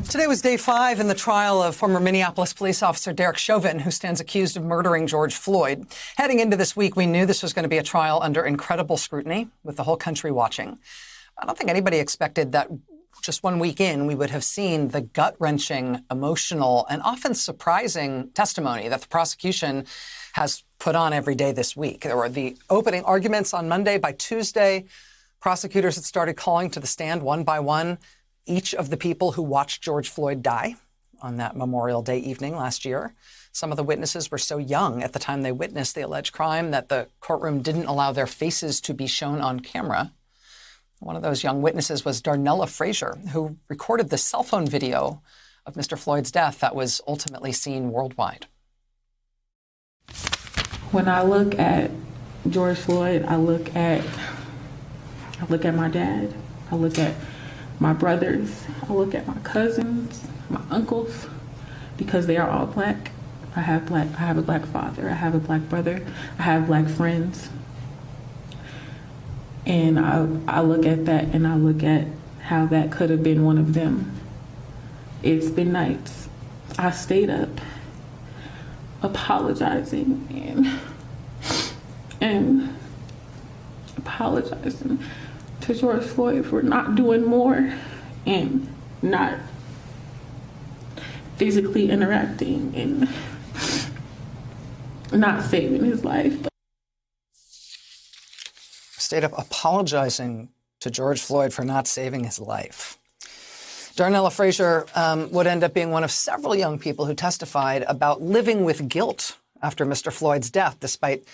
Today was day 5 in the trial of former Minneapolis police officer Derek Chauvin, who stands accused of murdering George Floyd. Heading into this week, we knew this was going to be a trial under incredible scrutiny, with the whole country watching. I don't think anybody expected that just 1 week in, we would have seen the gut-wrenching, emotional, and often surprising testimony that the prosecution has put on every day this week. There were the opening arguments on Monday. By Tuesday, prosecutors had started calling to the stand one by one each of the people who watched George Floyd die on that Memorial Day evening last year. Some of the witnesses were so young at the time they witnessed the alleged crime that the courtroom didn't allow their faces to be shown on camera. One of those young witnesses was Darnella Frazier, who recorded the cell phone video of Mr. Floyd's death that was ultimately seen worldwide. When I look at George Floyd, I look at my dad, I look at my brothers, I look at my cousins, my uncles, because they are all black. I have a black father, I have a black brother, I have black friends. And I look at that and I look at how that could have been one of them. It's been nights. I stayed up apologizing and apologizing to George Floyd for not doing more and not physically interacting and not saving his life. Stayed up apologizing to George Floyd for not saving his life. Darnella Frazier would end up being one of several young people who testified about living with guilt after Mr. Floyd's death, despite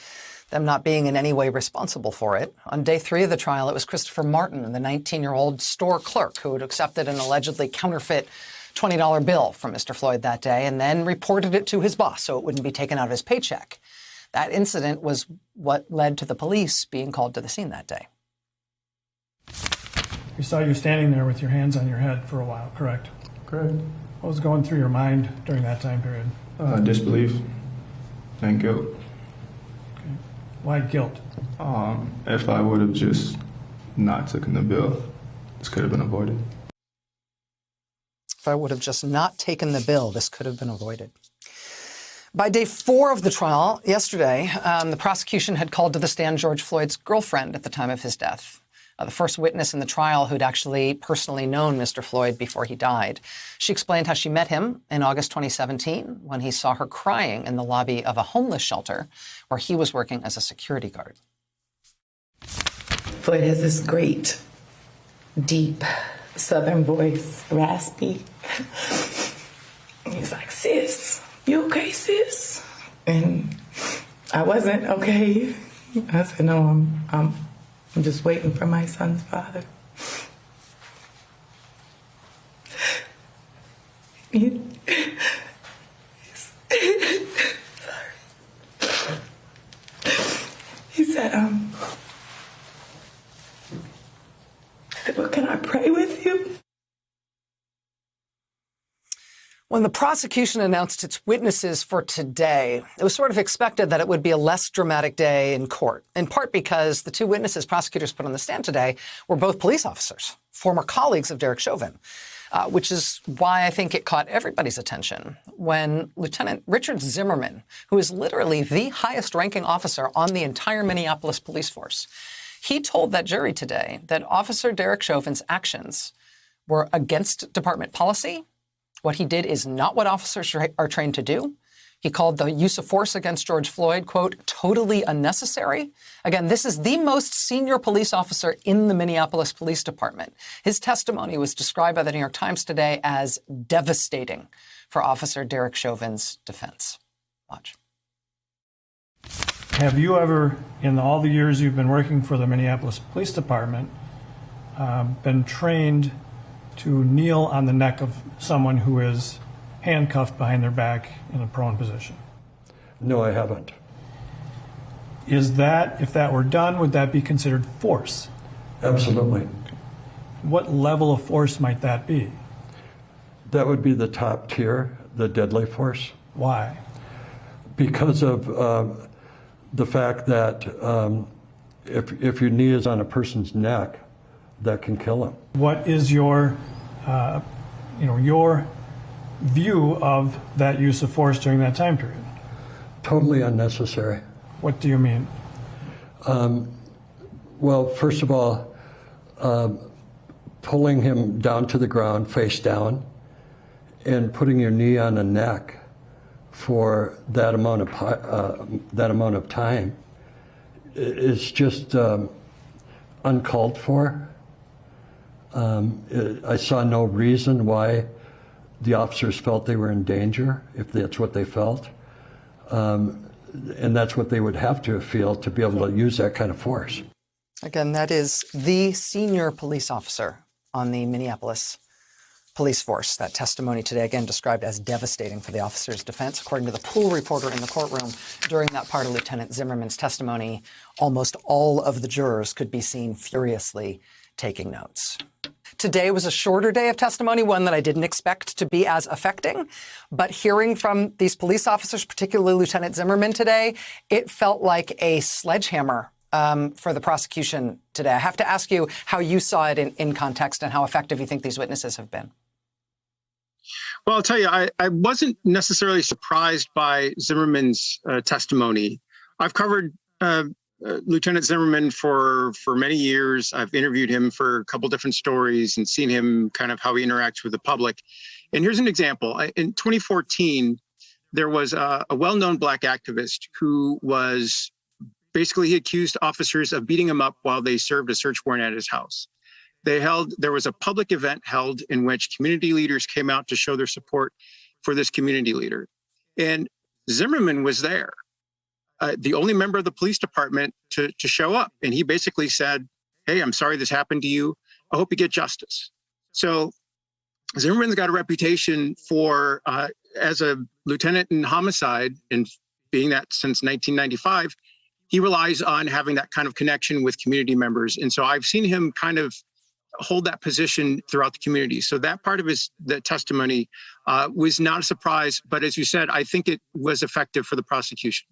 them not being in any way responsible for it. On day 3 of the trial, it was Christopher Martin, the 19-year-old store clerk who had accepted an allegedly counterfeit $20 bill from Mr. Floyd that day and then reported it to his boss so it wouldn't be taken out of his paycheck. That incident was what led to the police being called to the scene that day. We saw you standing there with your hands on your head for a while, correct? Correct. What was going through your mind during that time period? Disbelief and guilt. Okay. Why guilt? If I would have just not taken the bill, this could have been avoided. If I would have just not taken the bill, this could have been avoided. By day 4 of the trial, yesterday, the prosecution had called to the stand George Floyd's girlfriend at the time of his death, the first witness in the trial who'd actually personally known Mr. Floyd before he died. She explained how she met him in August 2017 when he saw her crying in the lobby of a homeless shelter where he was working as a security guard. Floyd has this great, deep Southern voice, raspy. He's like, "Sis, you okay, sis?" And I wasn't okay. I said, "No, I'm just waiting for my son's father." Sorry. He said, "Well, can I pray with you?" When the prosecution announced its witnesses for today, it was sort of expected that it would be a less dramatic day in court, in part because the 2 witnesses prosecutors put on the stand today were both police officers, former colleagues of Derek Chauvin, which is why I think it caught everybody's attention when Lieutenant Richard Zimmerman, who is literally the highest-ranking officer on the entire Minneapolis police force, he told that jury today that Officer Derek Chauvin's actions were against department policy. What he did is not what officers are trained to do. He called the use of force against George Floyd, quote, totally unnecessary. Again, this is the most senior police officer in the Minneapolis Police Department. His testimony was described by the New York Times today as devastating for Officer Derek Chauvin's defense. Watch. Have you ever, in all the years you've been working for the Minneapolis Police Department, been trained to kneel on the neck of someone who is handcuffed behind their back in a prone position? No, I haven't. Is that, if that were done, would that be considered force? Absolutely. What level of force might that be? That would be the top tier, the deadly force. Why? Because of the fact that if your knee is on a person's neck, that can kill him. What is your your view of that use of force during that time period. Totally unnecessary. What do you mean? Well, first of all, pulling him down to the ground, face down, and putting your knee on the neck for that amount of time is just uncalled for. I saw no reason why the officers felt they were in danger, if that's what they felt. And that's what they would have to feel to be able to use that kind of force. Again, that is the senior police officer on the Minneapolis police force. That testimony today, again, described as devastating for the officer's defense. According to the pool reporter in the courtroom, during that part of Lieutenant Zimmerman's testimony, almost all of the jurors could be seen furiously taking notes. Today was a shorter day of testimony, one that I didn't expect to be as affecting. But hearing from these police officers, particularly Lieutenant Zimmerman today, it felt like a sledgehammer for the prosecution today. I have to ask you how you saw it in context and how effective you think these witnesses have been. Well, I'll tell you, I wasn't necessarily surprised by Zimmerman's testimony. I've covered Lieutenant Zimmerman for many years. I've interviewed him for a couple different stories and seen him kind of how he interacts with the public. And here's an example. In 2014, there was a well-known Black activist who was basically, he accused officers of beating him up while they served a search warrant at his house. There was a public event held in which community leaders came out to show their support for this community leader. And Zimmerman was there, the only member of the police department to show up. And he basically said, hey, I'm sorry this happened to you. I hope you get justice. So Zimmerman's got a reputation for, as a lieutenant in homicide, and being that since 1995, he relies on having that kind of connection with community members. And so I've seen him kind of hold that position throughout the community. So that part of the testimony was not a surprise. But as you said, I think it was effective for the prosecution.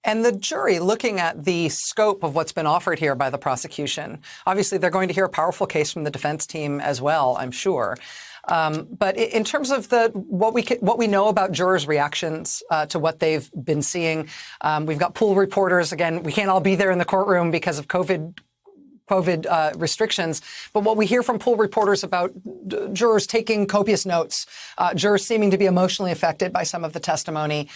And the jury, looking at the scope of what's been offered here by the prosecution, obviously they're going to hear a powerful case from the defense team as well, I'm sure. But in terms of what we know about jurors' reactions to what they've been seeing, we've got pool reporters. Again, we can't all be there in the courtroom because of COVID restrictions. But what we hear from pool reporters about jurors taking copious notes, jurors seeming to be emotionally affected by some of the testimony.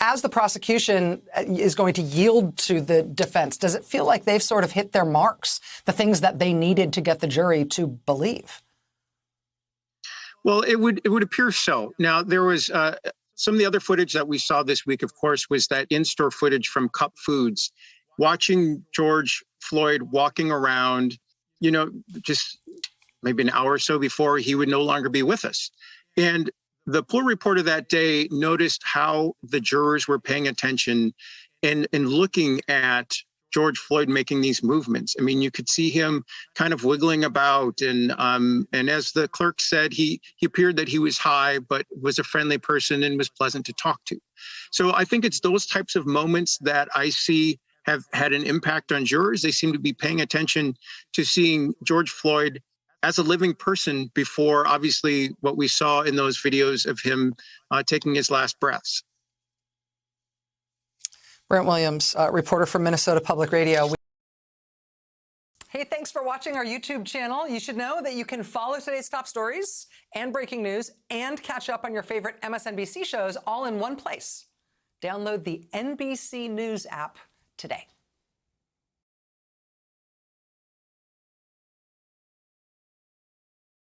As the prosecution is going to yield to the defense, does it feel like they've sort of hit their marks, the things that they needed to get the jury to believe? Well, it would appear so. Now, there was some of the other footage that we saw this week, of course, was that in-store footage from Cup Foods, watching George Floyd walking around, just maybe an hour or so before he would no longer be with us. And the pool reporter that day noticed how the jurors were paying attention and looking at George Floyd making these movements. I mean, you could see him kind of wiggling about, and as the clerk said, he appeared that he was high, but was a friendly person and was pleasant to talk to. So I think it's those types of moments that I see have had an impact on jurors. They seem to be paying attention to seeing George Floyd as a living person before, obviously, what we saw in those videos of him taking his last breaths. Brent Williams, reporter from Minnesota Public Radio. Hey, thanks for watching our YouTube channel. You should know that you can follow today's top stories and breaking news and catch up on your favorite MSNBC shows all in one place. Download the NBC News app today.